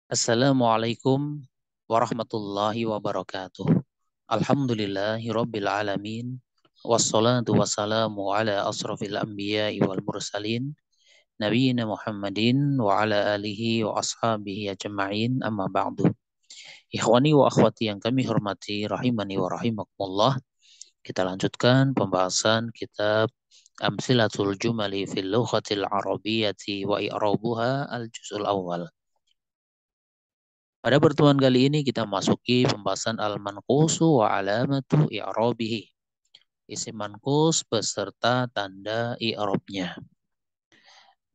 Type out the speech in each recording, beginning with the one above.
Assalamualaikum warahmatullahi wabarakatuh. Alhamdulillahi rabbil alamin. Wassalatu wassalamu ala asrafil anbiya'i wal mursalin. Nabiyyina Muhammadin wa ala alihi wa ashabihi ajma'in amma ba'du. Ikhwani wa akhwati yang kami hormati rahimani wa rahimakumullah. Kita lanjutkan pembahasan kitab Amsilatul Jumali fil Lughatil Arabiyyati wa i'rabuha al-juz'ul awal. Pada pertemuan kali ini kita masuki pembahasan al-manqusu wa alamatu i'rabihi. Isim manqus beserta tanda i'rabnya.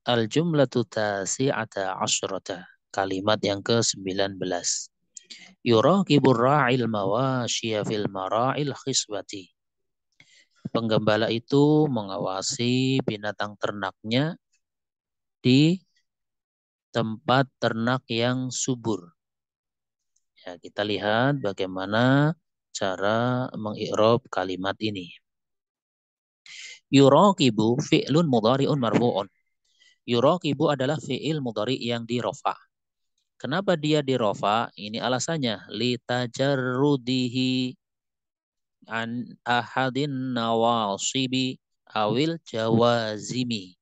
Al-jumlatu tasi'ata asyrata. Kalimat yang ke-19. Yuraqibur ra'il mawasyiya fil mara'il khisbati. Penggembala itu mengawasi binatang ternaknya di tempat ternak yang subur. Ya, kita lihat bagaimana cara mengi'rab kalimat ini. Yuraqibu fi'lun mudhari'un marfu'un. Yuraqibu adalah fi'il mudhari yang dirofa. Kenapa dia dirofa? Ini alasannya. Litajarrudihi an ahadin nawasibi awil jawazimi.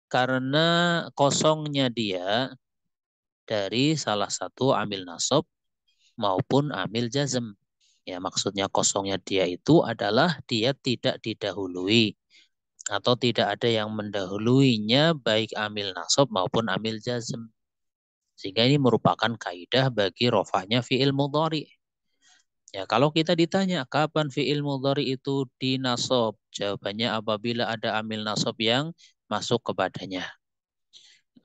Karena kosongnya dia dari salah satu amil nasab maupun amil jazm. Ya, maksudnya kosongnya dia itu adalah dia tidak didahului atau tidak ada yang mendahuluinya baik amil nasab maupun amil jazm. Sehingga ini merupakan kaidah bagi rofahnya fi'il mudhari. Ya, kalau kita ditanya kapan fi'il mudhari itu dinasab, jawabannya apabila ada amil nasab yang masuk kepadanya.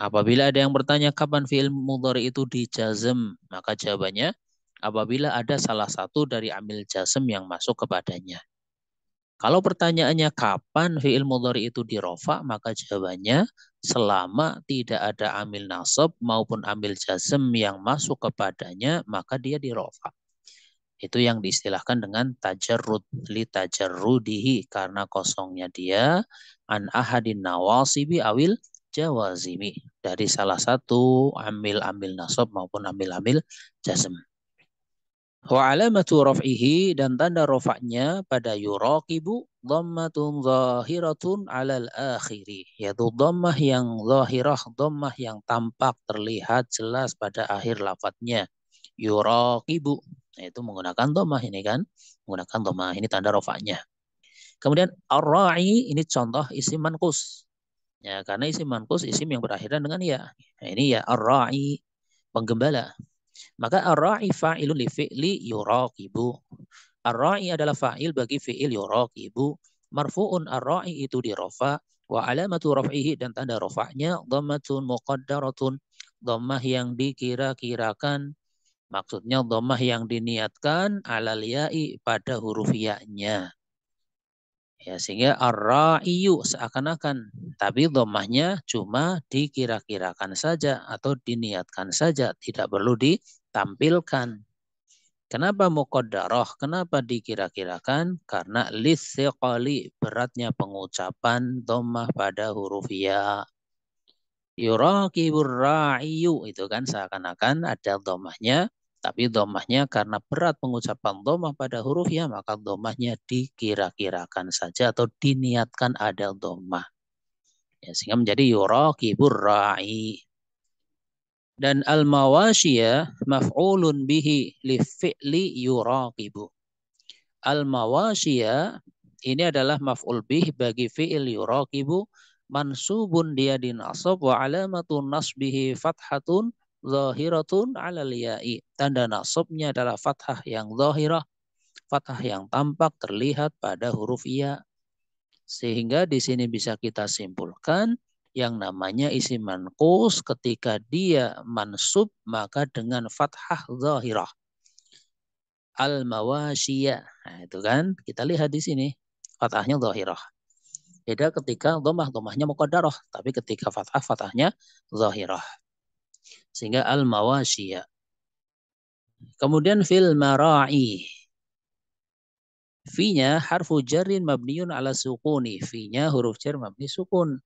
Apabila ada yang bertanya kapan fi'il mudhari itu dijazm, maka jawabannya apabila ada salah satu dari amil jazm yang masuk kepadanya. Kalau pertanyaannya kapan fi'il mudhari itu dirofa, maka jawabannya selama tidak ada amil nasab maupun amil jazm yang masuk kepadanya, maka dia dirofa. Itu yang diistilahkan dengan tajarrud, li tajarrudihi, karena kosongnya dia an ahadin nawasibi awil jawazimi, dari salah satu amil-amil nasab maupun amil-amil jazm. Wa alamatu raf'ihi, dan tanda rafa'nya pada yuraqibu dhammatun zahiratun 'alal akhiri, yaitu dhammah yang zahirah, dhammah yang tampak terlihat jelas pada akhir lafadznya. Yuraqibu, nah, itu menggunakan dhammah ini kan, menggunakan dhammah ini tanda rafa'nya. Kemudian ar-ra'i ini contoh isim manqus. Ya, karena isim manqus isim yang berakhiran dengan ya. Nah, ini ya ar-ra'i, penggembala. Maka ar-ra'i fa'ilun li fi'li yuraqibu. Ar-ra'i adalah fa'il bagi fi'il yuraqibu. Marfu'un ar-ra'i itu dirofa. Wa alamatu raf'ihi, dan tanda rafa'nya dhammatun muqaddaratun. Dhammah yang dikira-kirakan. Maksudnya dhammah yang diniatkan alal ya'i, pada huruf ya-nya. Ya, sehingga ar-ra'iyu seakan-akan, tapi dhammahnya cuma dikira-kirakan saja atau diniatkan saja, tidak perlu ditampilkan. Kenapa muqaddarah? Kenapa dikira-kirakan? Karena litsiqali, beratnya pengucapan dhammah pada huruf ya. Yuraqibur ra'iyu, itu kan seakan-akan ada dhammahnya, tapi dhammahnya karena berat pengucapan dhammah pada huruf ya, maka dhammahnya dikira-kirakan saja atau diniatkan ada dhammah. Ya, sehingga menjadi yuraqibur ra'i. Dan al-mawasyiya maf'ulun bihi li fi'li yuraqibu. Al-mawasyiya ini adalah maf'ul bih bagi fi'il yuraqibu, mansubun, dia dinasab, wa alamatun nasbihi fathatun zahiratun 'alal ya'i. Tanda nasabnya adalah fathah yang zahirah, fathah yang tampak terlihat pada huruf ya. Sehingga di sini bisa kita simpulkan yang namanya isim manqus ketika dia mansub maka dengan fathah zahirah. Al-mawasyiya. Nah, itu kan kita lihat di sini fathahnya zahirah. Beda ketika dhammahnya muqaddarah, tapi ketika fathahnya zahirah. Sehingga al-mawasyiya. Kemudian fil mara'i. Fi-nya harfu jarrin mabniun ala sukuni. Fi-nya huruf jar mabni sukun.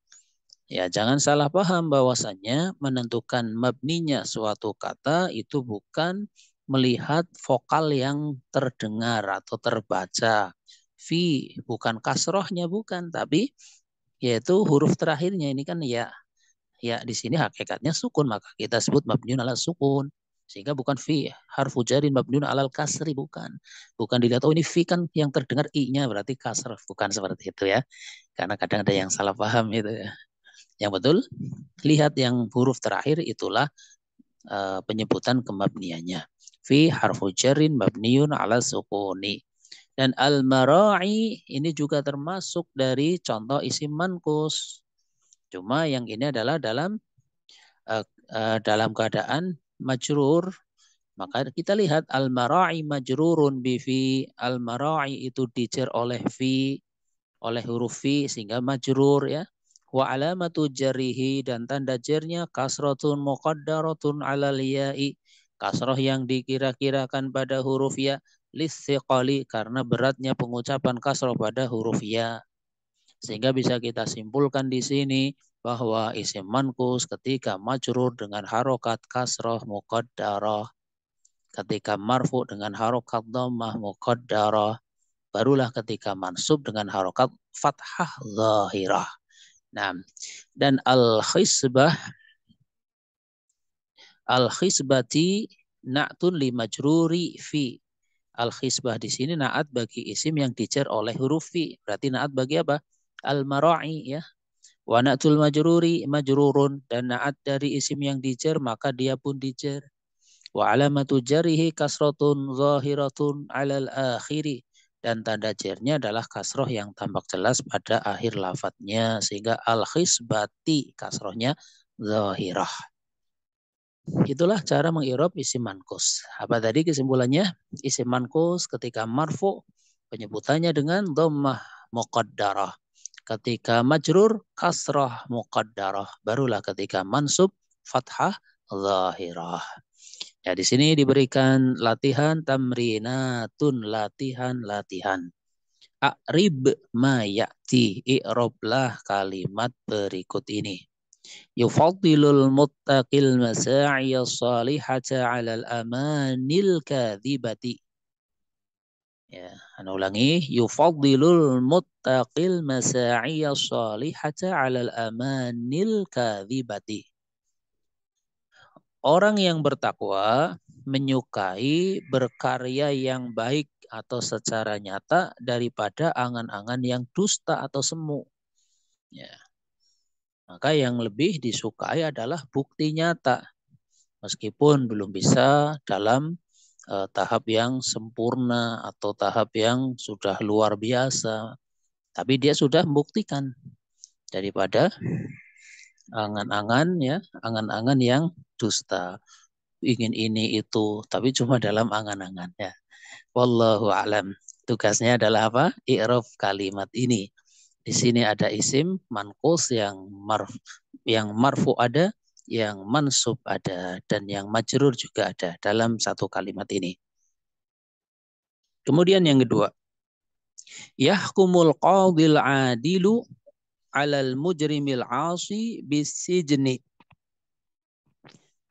Ya, jangan salah paham bahwasannya menentukan mabninya suatu kata itu bukan melihat vokal yang terdengar atau terbaca. Fi, bukan kasrohnya, bukan. Tapi yaitu huruf terakhirnya ini kan ya. Ya, di sini hakikatnya sukun, maka kita sebut mabniun ala sukun. Sehingga bukan fi, harfu jarin mabniun alal kasri, bukan. Bukan dilihat, oh ini fi kan yang terdengar i-nya, berarti kasr. Bukan seperti itu ya. Karena kadang ada yang salah paham itu ya. Yang betul, lihat yang huruf terakhir itulah penyebutan kemabniannya. Fi harfu jarin mabniun ala sukuni. Dan al-mara'i ini juga termasuk dari contoh isim mankus. Cuma yang ini adalah dalam keadaan majrur. Maka kita lihat al-mara'i majrurun bi fi. Al-mara'i itu dijer oleh fi, oleh huruf fi sehingga majrur ya. Wa alamatu jarihi dan tanda jernya kasratun muqaddaratun alal ya'i. Kasrah yang dikira-kirakan pada huruf ya lissiqali karena beratnya pengucapan kasrah pada huruf ya. Sehingga bisa kita simpulkan di sini bahwa isim mankus ketika majrur dengan harokat kasrah muqaddarah, ketika marfu dengan harokat dhammah muqaddarah, barulah ketika mansub dengan harokat fathah zahirah. Nah, dan al-khisbati na'tun li majruri fi. Al-khisbah di sini naat bagi isim yang dijar oleh huruf fi. Berarti naat bagi apa? Al-mara'i ya. Wa na'tul majruri majrurun, dan naat dari isim yang dijar maka dia pun dijar. Wa alamatu jarihi kasratun zahiratun alal akhiri, dan tanda jarnya adalah kasroh yang tampak jelas pada akhir lafadznya sehingga al khisbati kasrohnya zahirah. Itulah cara mengirob isim mankus. Apa tadi kesimpulannya? Isim mankus ketika marfu penyebutannya dengan dhammah muqaddarah. Ketika majrur kasrah muqaddarah. Barulah ketika mansub fathah zahirah. Ya, di sini diberikan latihan tamrinatun, latihan. A'rib ma ya'ti, i'roblah kalimat berikut ini. Yufaddilul muttaqil masa'iya salihata 'alal amanil kadhibati. Ya, ana ulangi. Yufaddilul muttaqil masa'iya salihata 'alal amanil kadhibati. Orang yang bertakwa menyukai berkarya yang baik atau secara nyata daripada angan-angan yang dusta atau semu. Ya. Maka yang lebih disukai adalah bukti nyata. Meskipun belum bisa dalam tahap yang sempurna atau tahap yang sudah luar biasa. Tapi dia sudah membuktikan daripada angan-angan ya, angan-angan yang dusta. Ingin ini itu, tapi cuma dalam angan-angan ya. Wallahu a'lam. Tugasnya adalah apa? I'rab kalimat ini. Di sini ada isim manqus yang marfu ada, yang mansub ada, dan yang majrur juga ada dalam satu kalimat ini. Kemudian yang kedua, yahkumul qadil adilu alal mujrimil asi bisijni.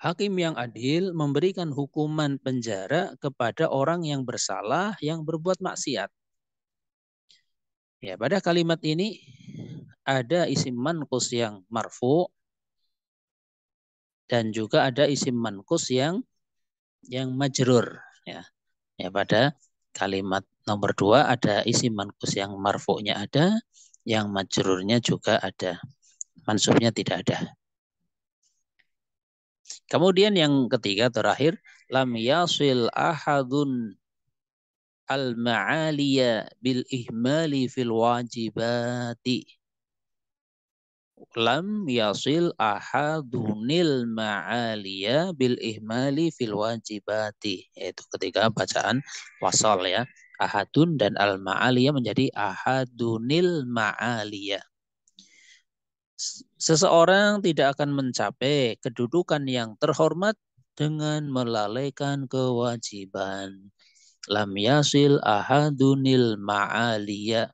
Hakim yang adil memberikan hukuman penjara kepada orang yang bersalah yang berbuat maksiat. Ya, pada kalimat ini ada isim manqus yang marfu dan juga ada isim manqus yang majrur. Ya, pada kalimat nomor 2 ada isim manqus yang marfu'nya ada, yang majrurnya juga ada. Mansubnya tidak ada. Kemudian yang ketiga terakhir, lam yasil ahadun al-ma'aliya bil ihmali fil wajibati. Lam yasil ahadunil ma'aliya bil ihmali fil wajibati. Yaitu ketika bacaan wasal ya. Ahadun dan al-ma'aliya menjadi ahadunil ma'aliya. Seseorang tidak akan mencapai kedudukan yang terhormat dengan melalaikan kewajiban. Lam yasil ahadunil ma'aliya.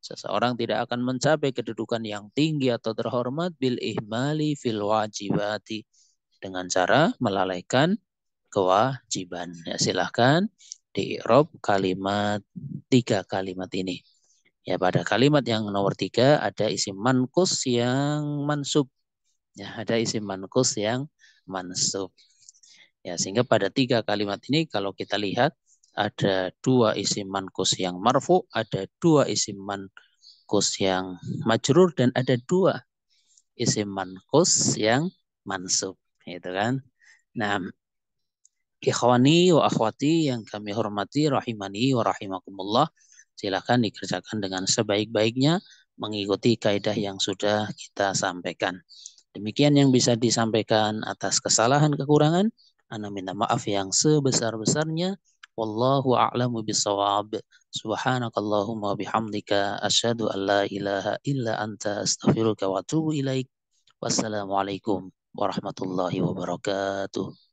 Seseorang tidak akan mencapai kedudukan yang tinggi atau terhormat bil ihmali fil wajibati, dengan cara melalaikan kewajiban. Ya, silahkan di i'rab kalimat 3 kalimat ini. Ya, pada kalimat yang nomor 3 ada isim mankus yang mansub. Ya, ada isim mankus yang mansub. Ya, sehingga pada 3 kalimat ini kalau kita lihat ada 2 isim mankus yang marfu, ada 2 isim mankus yang majrur, dan ada 2 isim mankus yang mansub. Gitu kan. Nah, ikhwani wa akhwati yang kami hormati rahimani wa rahimakumullah, silakan dikerjakan dengan sebaik-baiknya mengikuti kaidah yang sudah kita sampaikan. Demikian yang bisa disampaikan. Atas kesalahan kekurangan, ana minta maaf yang sebesar-besarnya. Wallahu a'lamu bissawab. Subhanakallahumma bihamdika asyhadu an la ilaha illa anta astaghfiruka wa atubu ilaik. Wassalamualaikum warahmatullahi wabarakatuh.